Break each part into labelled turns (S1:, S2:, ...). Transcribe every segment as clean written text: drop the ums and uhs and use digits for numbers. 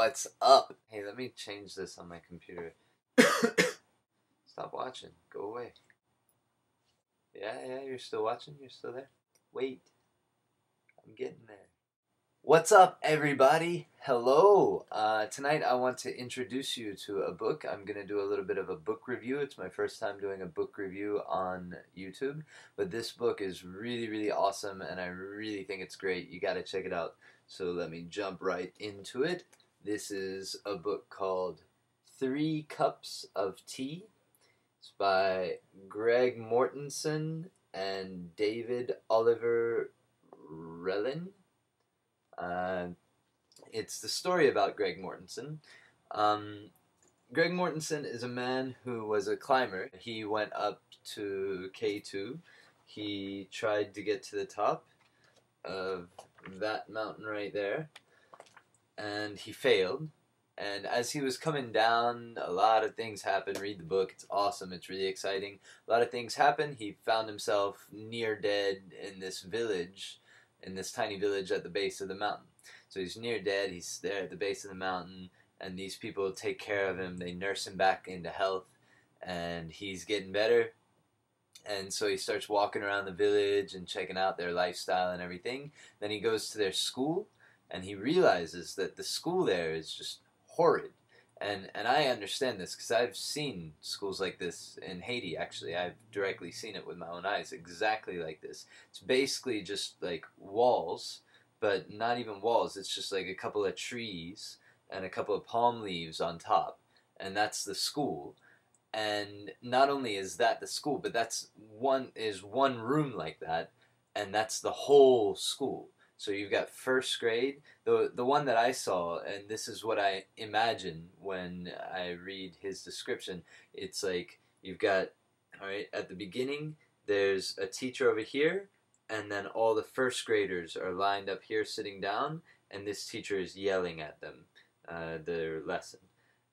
S1: What's up? Hey, let me change this on my computer. Stop watching. Go away. Yeah, you're still watching? You're still there? Wait. I'm getting there. What's up, everybody? Hello. Tonight I want to introduce you to a book. I'm going to do a little bit of a book review. It's my first time doing a book review on YouTube. But this book is really, really awesome, and I really think it's great. You got to check it out. So let me jump right into it. This is a book called 3 Cups of Tea. It's by Greg Mortenson and David Oliver Relin. It's the story about Greg Mortenson. Greg Mortenson is a man who was a climber. He went up to K2. He tried to get to the top of that mountain right there, and he failed. And as he was coming down, a lot of things happened. Read the book. It's awesome. It's really exciting. A lot of things happened. He found himself near dead in this village, in this tiny village at the base of the mountain. So he's near dead. He's there at the base of the mountain, and these people take care of him. They nurse him back into health, and he's getting better. And so he starts walking around the village and checking out their lifestyle and everything. Then he goes to their school, and he realizes that the school there is just horrid. And I understand this because I've seen schools like this in Haiti, actually. I've directly seen it with my own eyes, exactly like this. It's basically just like walls, but not even walls. It's just like a couple of trees and a couple of palm leaves on top, and that's the school. And not only is that the school, but that's one room like that, and that's the whole school. So you've got first grade, the one that I saw, and this is what I imagine when I read his description. It's like you've got, all right, at the beginning, there's a teacher over here, and then all the first graders are lined up here sitting down, and this teacher is yelling at them, their lesson.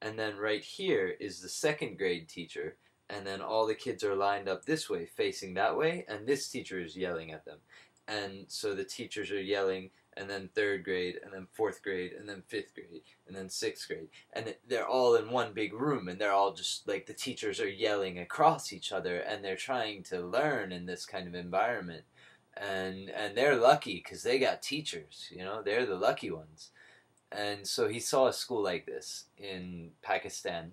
S1: And then right here is the second grade teacher, and then all the kids are lined up this way, facing that way, and this teacher is yelling at them. And so the teachers are yelling, and then third grade, and then fourth grade, and then fifth grade, and then sixth grade. And they're all in one big room, and they're all just, like, the teachers are yelling across each other, and they're trying to learn in this kind of environment. And they're lucky, because they got teachers, you know, they're the lucky ones. And so he saw a school like this in Pakistan,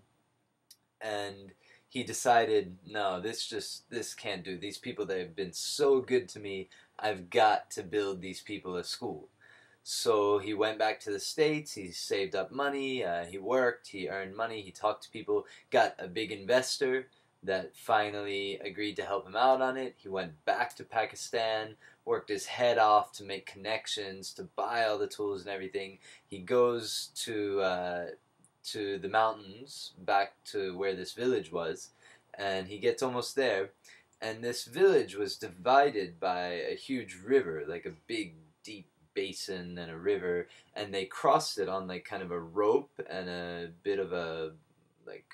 S1: and he decided, no, this can't do. These people, they've been so good to me, I've got to build these people a school. So he went back to the States, he saved up money, he worked, he earned money, he talked to people, got a big investor that finally agreed to help him out on it. He went back to Pakistan, worked his head off to make connections, to buy all the tools and everything. He goes to the mountains, back to where this village was, and he gets almost there, and this village was divided by a huge river, like a big, deep basin and a river, and they crossed it on like kind of a rope and a bit of a, like,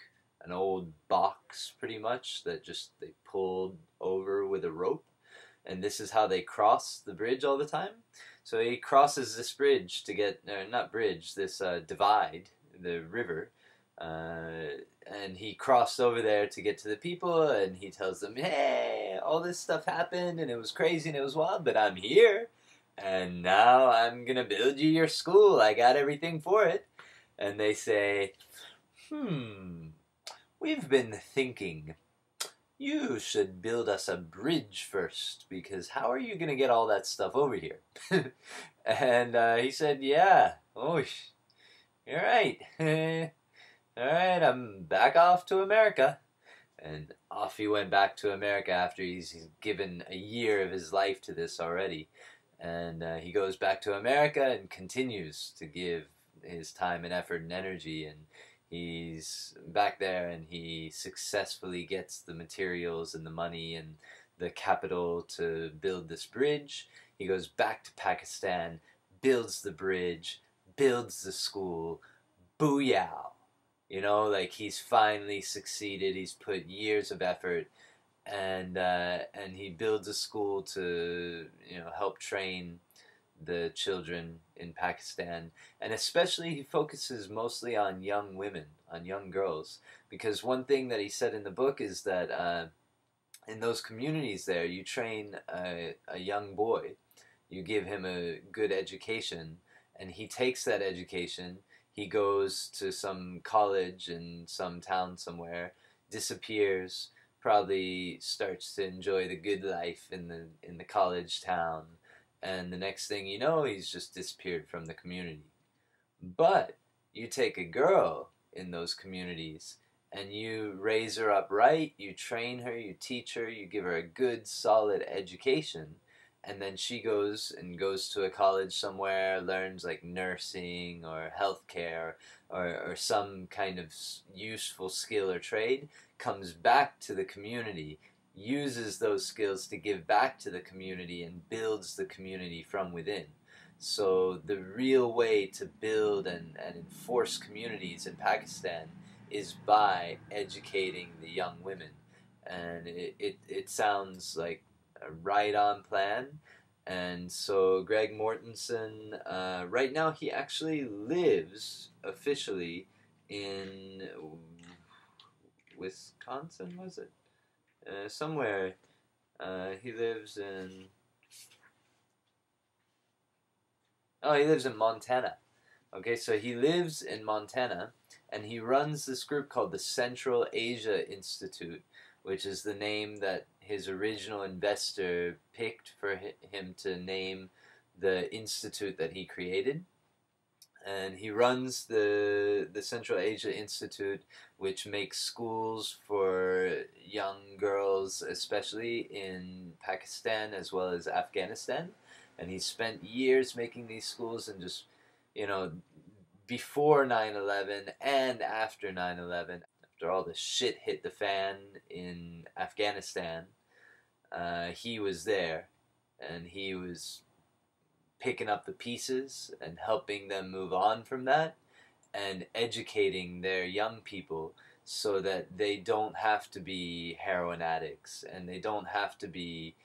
S1: an old box, pretty much, that just they pulled over with a rope. And this is how they cross the bridge all the time. So he crosses this bridge to get, not bridge, this divide, the river, and he crossed over there to get to the people, and he tells them, hey, all this stuff happened, and it was crazy, and it was wild, but I'm here, and now I'm gonna build you your school. I got everything for it. And they say, we've been thinking, you should build us a bridge first, because how are you gonna get all that stuff over here? And he said, yeah, oh, you're right. Alright, I'm back off to America. And off he went back to America after he's given a year of his life to this already. And he goes back to America and continues to give his time and effort and energy. And he's back there, and he successfully gets the materials and the money and the capital to build this bridge. He goes back to Pakistan, builds the bridge, builds the school. Booyah! You know, like, he's finally succeeded. He's put years of effort, and he builds a school to, you know, help train the children in Pakistan, and especially he focuses mostly on young women, on young girls, because one thing that he said in the book is that in those communities there, you train a young boy, you give him a good education, and he takes that education, he goes to some college in some town somewhere, disappears, probably starts to enjoy the good life in the college town, and the next thing you know, he's just disappeared from the community. But you take a girl in those communities and you raise her up right, you train her, you teach her, you give her a good solid education, and then she goes to a college somewhere, learns like nursing or healthcare or some kind of useful skill or trade, comes back to the community, uses those skills to give back to the community and builds the community from within. So the real way to build and enforce communities in Pakistan is by educating the young women. And it sounds like a right-on plan. And so Greg Mortenson, right now he actually lives officially in Wisconsin, was it? Somewhere. He lives in... Oh, he lives in Montana. Okay, so he lives in Montana, and he runs this group called the Central Asia Institute, which is the name that his original investor picked for him to name the institute that he created. And he runs the Central Asia Institute, which makes schools for young girls, especially in Pakistan as well as Afghanistan. And he spent years making these schools, and just, you know, before 9/11 and after 9/11, after all the shit hit the fan in Afghanistan, he was there, and he was picking up the pieces and helping them move on from that and educating their young people so that they don't have to be heroin addicts and they don't have to be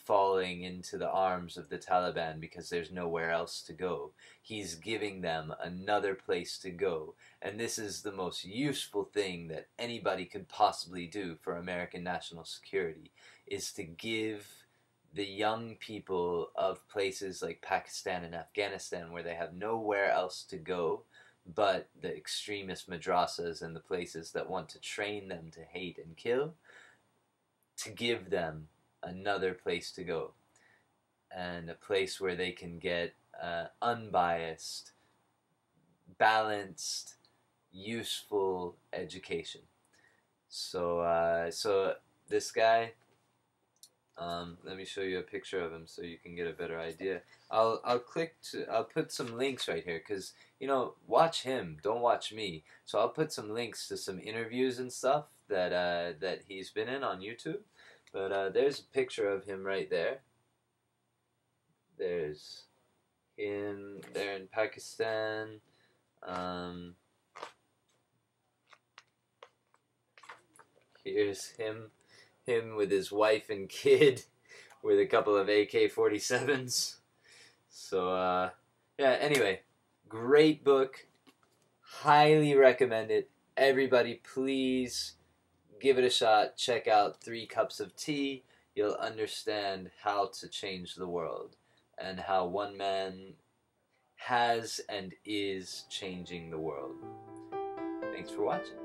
S1: falling into the arms of the Taliban because there's nowhere else to go. He's giving them another place to go, and this is the most useful thing that anybody could possibly do for American national security, is to give the young people of places like Pakistan and Afghanistan, where they have nowhere else to go but the extremist madrasas and the places that want to train them to hate and kill, to give them another place to go, and a place where they can get unbiased, balanced, useful education. So this guy, let me show you a picture of him so you can get a better idea. I'll put some links right here, because watch him, don't watch me. So I'll put some links to some interviews and stuff that he's been in on YouTube. But there's a picture of him right there. There's him there in Pakistan. Here's him with his wife and kid with a couple of AK-47s. So, yeah, anyway, great book. Highly recommend it. Everybody, please give it a shot. Check out 3 Cups of Tea. You'll understand how to change the world and how one man has and is changing the world. Thanks for watching.